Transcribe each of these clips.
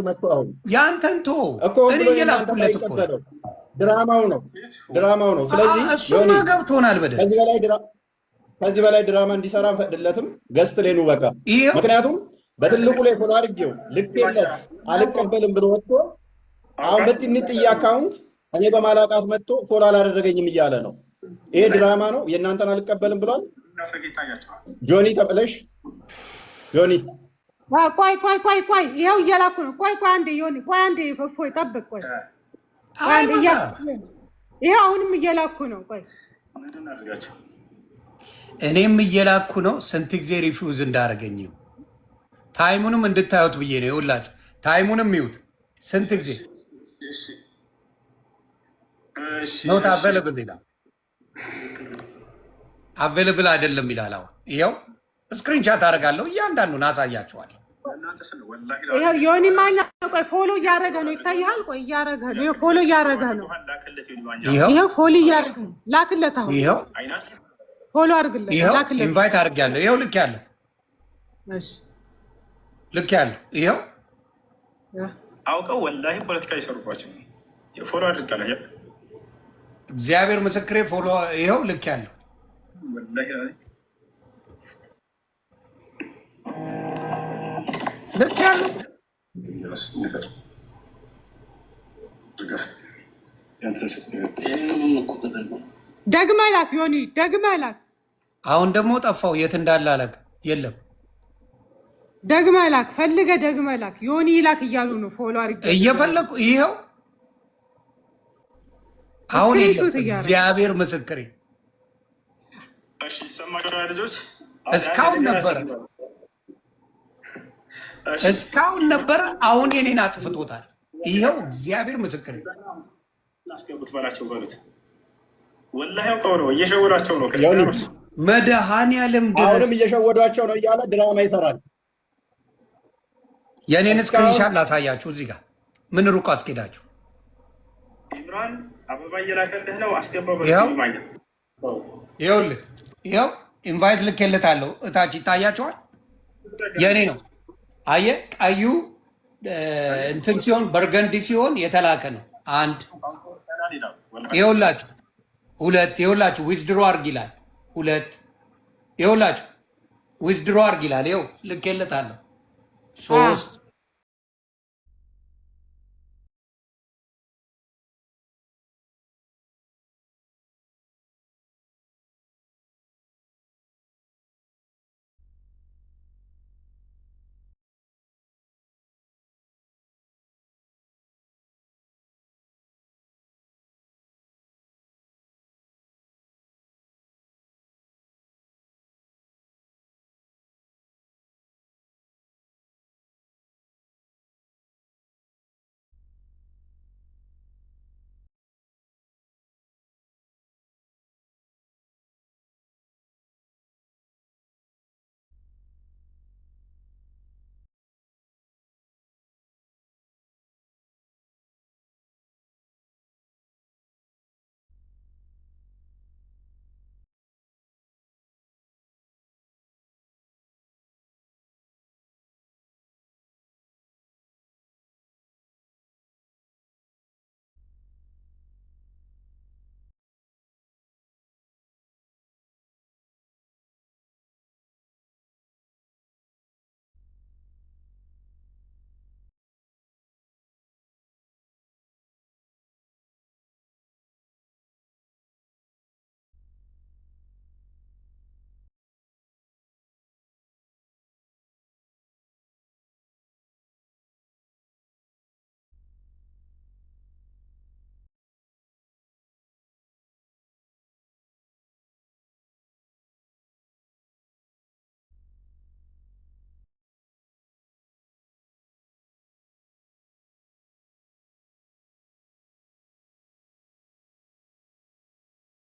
መጥቷው ያንተንቶ እኔ እየላኩለት እኮ ድራማው ነው። ስለዚህ እሱማ ገብቶናል በደል ከዚህ በላይ ድራማ እንዲሰራ አንፈቅድለትም። ገስት ሌኑ በቃ ምክንያቱም በትልቁ ላይ ፎሎ አድርጌው ልኬለት አልቀበልም ብሎ ወጥቶ አሁን በትንጥ አካውንት እኔ በማላቃት መጥቶ ፎሎ አላደረገኝም እያለ ነው። ይሄ ድራማ ነው። የእናንተን አልቀበልም ብሏል። ጆኒ ተብለሽ ጆኒ ቆይ ይኸው እየላኩ ነው። ቆይ አንዴ ዮኒ ቆይ አንዴ እፎይ ጠብቅ። ቆይ ይኸው አሁንም እየላኩ ነው። ቆይ እኔም እየላኩ ነው። ስንት ጊዜ ሪፊውዝ እንዳደረገኝ ታይሙንም እንድታዩት ብዬ ነው። ይኸውላችሁ ታይሙንም ይዩት። ስንት ጊዜ ኖት አቬለብል ይላል። አቬለብል አይደለም ይላል። አሁን ይኸው ስክሪንሻት አደርጋለሁ። እያንዳንዱን አሳያችኋለሁ። ይኸው ዮኒ ማኛ ቆይ ፎሎ እያደረገ ነው። ይታያል። ቆይ እያደረገ ነው። ይኸው ፎሎ እያደረገ ነው። ይኸው ፎሎ እያደረገ ነው። ላክለት። አሁን ይኸው ፎሎ አድርግለት። ላክለት። ኢንቫይት አድርጌያለሁ። ይኸው ልክ ያለው እሺ ልክ ያለው ይኸው አውቀው ወላሂ ፖለቲካ ይሰሩባቸው ፎሎ አድርጋለሁ። እግዚአብሔር ምስክሬ ፎሎ ይኸው ልክ ያለው ልክ ያለው ደግመህ ላክ ዮኒ ደግመህ ላክ። አሁን ደግሞ ጠፋው። የት እንዳለ አላውቅ። የለም ደግመህ ላክ ፈልገህ ደግመህ ላክ። ዮኒ ላክ እያሉ ነው። ፎሎ አድርጌ እየፈለኩ ይኸው አሁን እግዚአብሔር ምስክሬ እስካሁን ነበረ። አሁን የኔን አጥፍቶታል። ይኸው እግዚአብሔር ምስክሬ አስገቡት በላቸው በሉት። ወላሂ አውቀው ነው እየሸወዷቸው ነው። ክርስቲያኖች መድኃኒዓለም ድረስ አሁንም እየሸወዷቸው ነው እያለ ድራማ ይሰራል። የኔን ስክሪንሻት ላሳያችሁ። እዚህ ጋር ምን ሩቅ አስኬዳችሁ ኢምራን አበባ እየላከልህ ነው። አስገባው ይኸውልህ፣ ይኸው ኢንቫይት ልኬለታለሁ። እታች ይታያቸዋል። የኔ ነው። አየህ፣ ቀዩ እንትን ሲሆን በርገንዲ ሲሆን የተላከ ነው። አንድ ይኸውላችሁ፣ ሁለት ይኸውላችሁ፣ ዊዝድሮ አርግ ይላል። ሁለት ይኸውላችሁ፣ ዊዝድሮ አርግ ይላል። ይኸው ልኬለታለሁ። ሶስት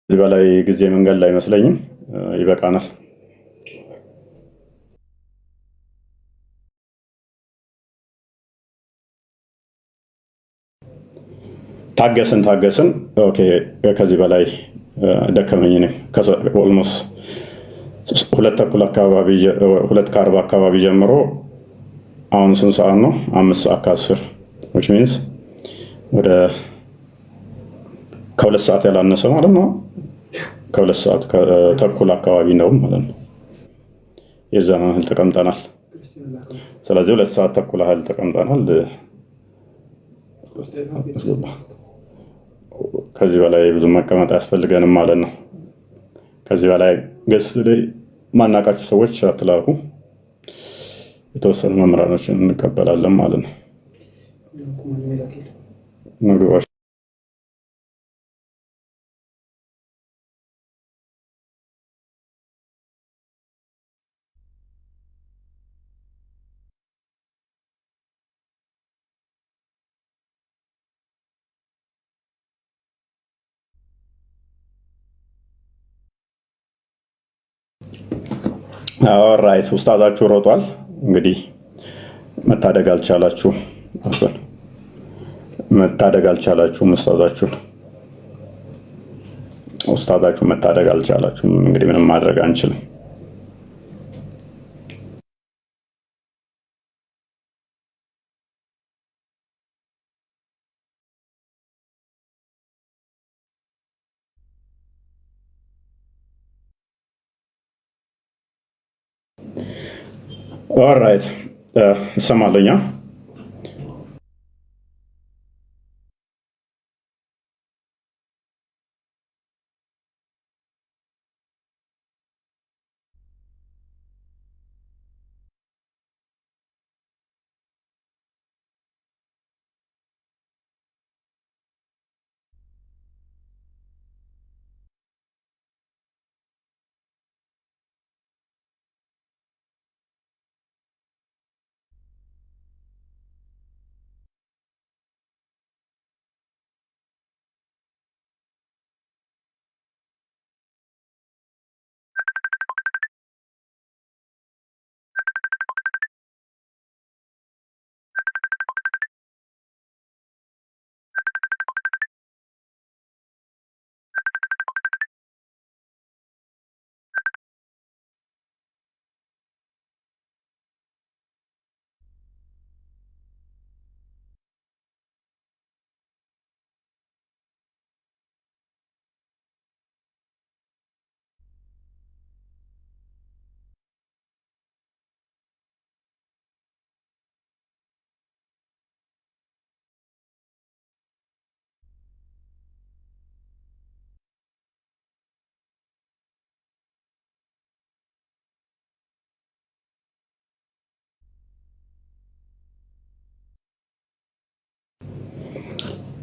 ከዚህ በላይ ጊዜ መንገድ ላይ አይመስለኝም። ይበቃናል። ታገስን። ኦኬ ከዚህ በላይ ደከመኝ ነኝ። ኦልሞስት 2:40 አካባቢ ጀምሮ አሁን ስንት ሰዓት ነው? 5:10 which means ወደ ከሁለት ሰዓት ያላነሰ ማለት ነው። ከሁለት ሰዓት ተኩል አካባቢ ነው ማለት ነው። የዛን ያህል ተቀምጠናል። ስለዚህ 2 ሰዓት ተኩል ያህል ተቀምጠናል። ከዚህ በላይ ብዙ መቀመጥ አያስፈልገንም ማለት ነው። ከዚህ በላይ ገስ ላይ ማናቃችሁ ሰዎች አትላኩ። የተወሰኑ መምህራኖችን እንቀበላለን ማለት ነው። ምግቦች ኦልራይት ኡስታዛችሁ ሮጧል። እንግዲህ መታደግ አልቻላችሁም። ኡስታዛችሁ መታደግ አልቻላችሁም። እንግዲህ ምንም ማድረግ አንችልም። ኦልራይት እሰማለኛ።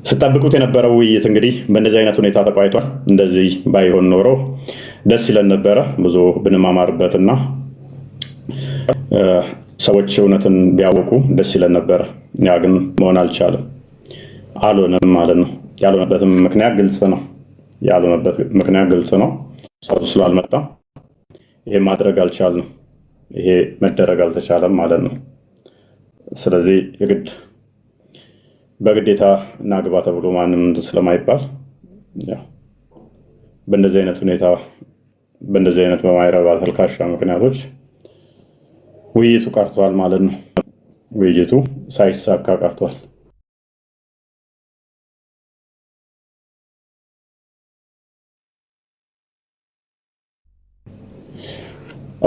ስጠብቁት የነበረው ውይይት እንግዲህ በእንደዚህ አይነት ሁኔታ ተቋይቷል። እንደዚህ ባይሆን ኖሮ ደስ ይለን ነበረ ብዙ ብንማማርበትና ሰዎች እውነትን ቢያወቁ ደስ ይለን ነበረ። ያ ግን መሆን አልቻለም፣ አልሆነም ማለት ነው። ያልሆነበትም ምክንያት ግልጽ ነው። ሰው ስላልመጣ ይሄ ማድረግ አልቻልንም፣ ይሄ መደረግ አልተቻለም ማለት ነው። ስለዚህ የግድ በግዴታ እናግባ ተብሎ ማንም ስለማይባል በእንደዚህ አይነት ሁኔታ በእንደዚህ አይነት በማይረባ ተልካሻ ምክንያቶች ውይይቱ ቀርቷል ማለት ነው። ውይይቱ ሳይሳካ ቀርቷል።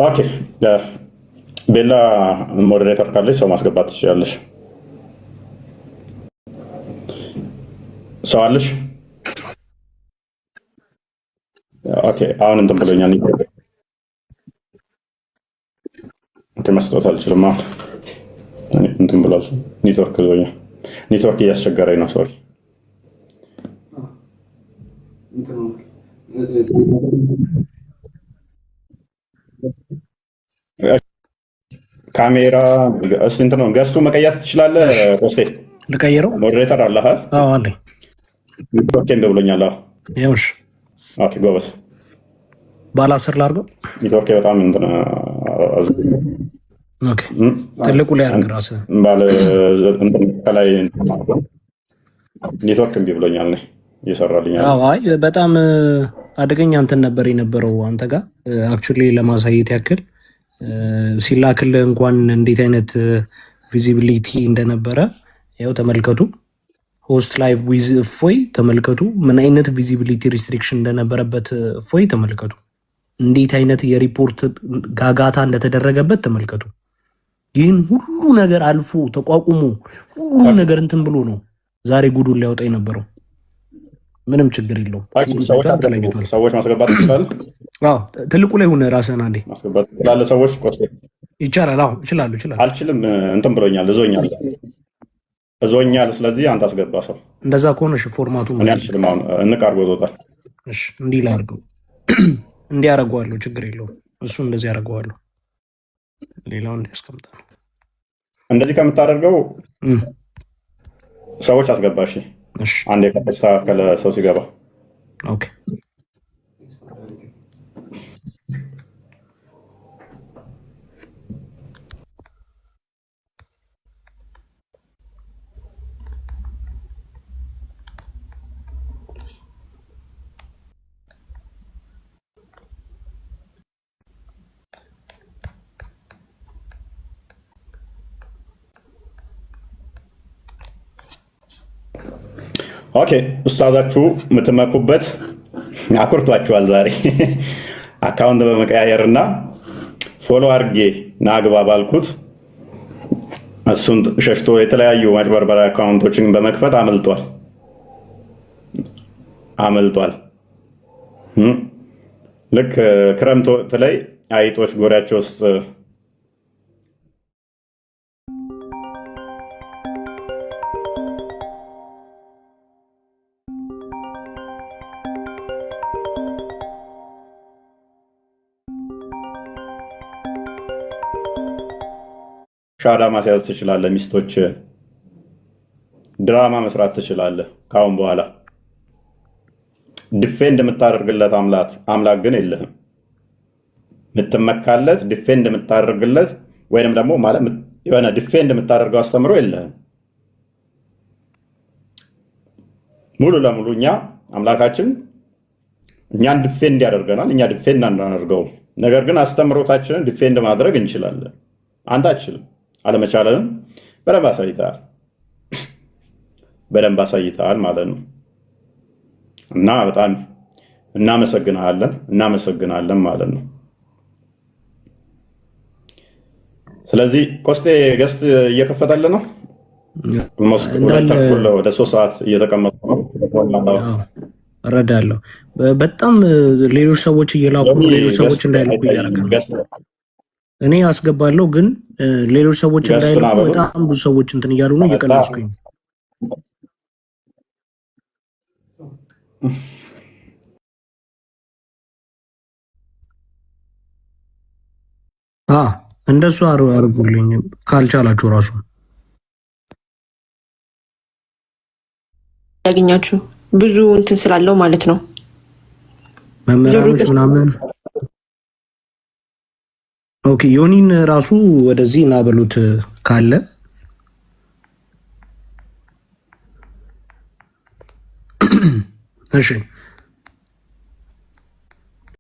ኦኬ ቤላ ሞዴሬተር ካለች ሰው ማስገባት ትችላለሽ። ሰው አለሽ? ኦኬ አሁን እንትን ብሎኛል። ኦኬ መስጠት አልችልም። እንትን ብሏል። ኔትወርክ ይዞኛል። ኔትወርክ እያስቸገረኝ ነው። ሶሪ ካሜራ እስቲ እንትን ነው ገዝቶ መቀየር ትችላለህ። ፖስቴ ልቀይረው ሞዴሬተር አለህ? አዎ አለኝ። ኔትወርክ ብሎኛል። ይኸውልሽ ኦኬ ጎበዝ። ባለ 10 ላድርገው። ኔትወርክ በጣም እንትን ኦኬ ትልቁ ላይ አድርግ ራስህ ባለ እንትን ከላይ ኔትወርክ እምቢ ብሎኛል ነው እየሰራልኝ። አዎ አይ በጣም አደገኛ እንትን ነበር የነበረው አንተ ጋር አክቹሊ ለማሳየት ያክል ሲላክልህ እንኳን እንዴት አይነት ቪዚቢሊቲ እንደነበረ ያው ተመልከቱ። ሆስት ላይቭ ዊዝ እፎይ ተመልከቱ። ምን አይነት ቪዚቢሊቲ ሪስትሪክሽን እንደነበረበት እፎይ ተመልከቱ። እንዴት አይነት የሪፖርት ጋጋታ እንደተደረገበት ተመልከቱ። ይህን ሁሉ ነገር አልፎ ተቋቁሞ ሁሉ ነገር እንትን ብሎ ነው ዛሬ ጉዱን ሊያወጣ የነበረው። ምንም ችግር የለውም። ሰዎች ማስገባት ይችላል። ትልቁ ላይ ሆነ ራስህን አንዴ ማስገባት ይችላል። ሰዎች ይቻላል። ይችላሉ። አልችልም እንትን ብሎኛል፣ እዞኛል። ስለዚህ አንተ አስገባ ሰው። እንደዛ ከሆነ ፎርማቱ እኔ አልችልም። አሁን እንቃርጎ ዞታል። እንዲህ ላድርገው፣ እንዲህ አደርገዋለሁ። ችግር የለውም። እሱ እንደዚህ አደርገዋለሁ። ሌላው እንዲህ ያስቀምጣል። እንደዚህ ከምታደርገው ሰዎች አስገባ። እሺ አንዴ ከተስተካከለ ሰው ሲገባ ኦኬ። ኦኬ ኡስታዛችሁ የምትመኩበት አኩርቷችኋል ዛሬ አካውንት በመቀያየር እና ፎሎ አድርጌ ናግባ ባልኩት እሱን ሸሽቶ የተለያዩ ማጭበርበሪያ አካውንቶችን በመክፈት አመልጧል። ልክ ክረምት ወቅት ላይ አይጦች ጎሪያቸው ውስጥ ሻዳ ማስያዝ ትችላለህ። ሚስቶች ድራማ መስራት ትችላለህ። ካሁን በኋላ ዲፌንድ የምታደርግለት አምላክ ግን የለህም። የምትመካለት ዲፌንድ የምታደርግለት ወይንም ደግሞ ማለት የሆነ ዲፌንድ የምታደርገው አስተምሮ የለህም። ሙሉ ለሙሉ አምላካችን እኛን ዲፌንድ ያደርገናል። እኛ ዲፌንድ አናደርገውም። ነገር ግን አስተምሮታችንን ዲፌንድ ማድረግ እንችላለን። አንተ አትችልም። አለመቻለንም በደንብ አሳይተሃል ማለት ነው። እና በጣም እናመሰግናለን ማለት ነው። ስለዚህ ኮስቴ ገስት እየከፈተልን ነው። ወደ 3 ሰዓት እየተቀመጡ ነው። እረዳለሁ። በጣም ሌሎች ሰዎች እየላኩ ሌሎች ሰዎች እንዳይልኩ እያደረገ ነው። እኔ አስገባለሁ ግን ሌሎች ሰዎች እንዳይልኩ በጣም ብዙ ሰዎች እንትን እያሉ ነው። እየቀነስኩኝ እንደሱ አርጉልኝ ካልቻላችሁ ራሱ ያገኛችሁ ብዙ እንትን ስላለው ማለት ነው። መምህራኖች ምናምን ኦኬ። ዮኒን ራሱ ወደዚህ እናበሉት ካለ እሺ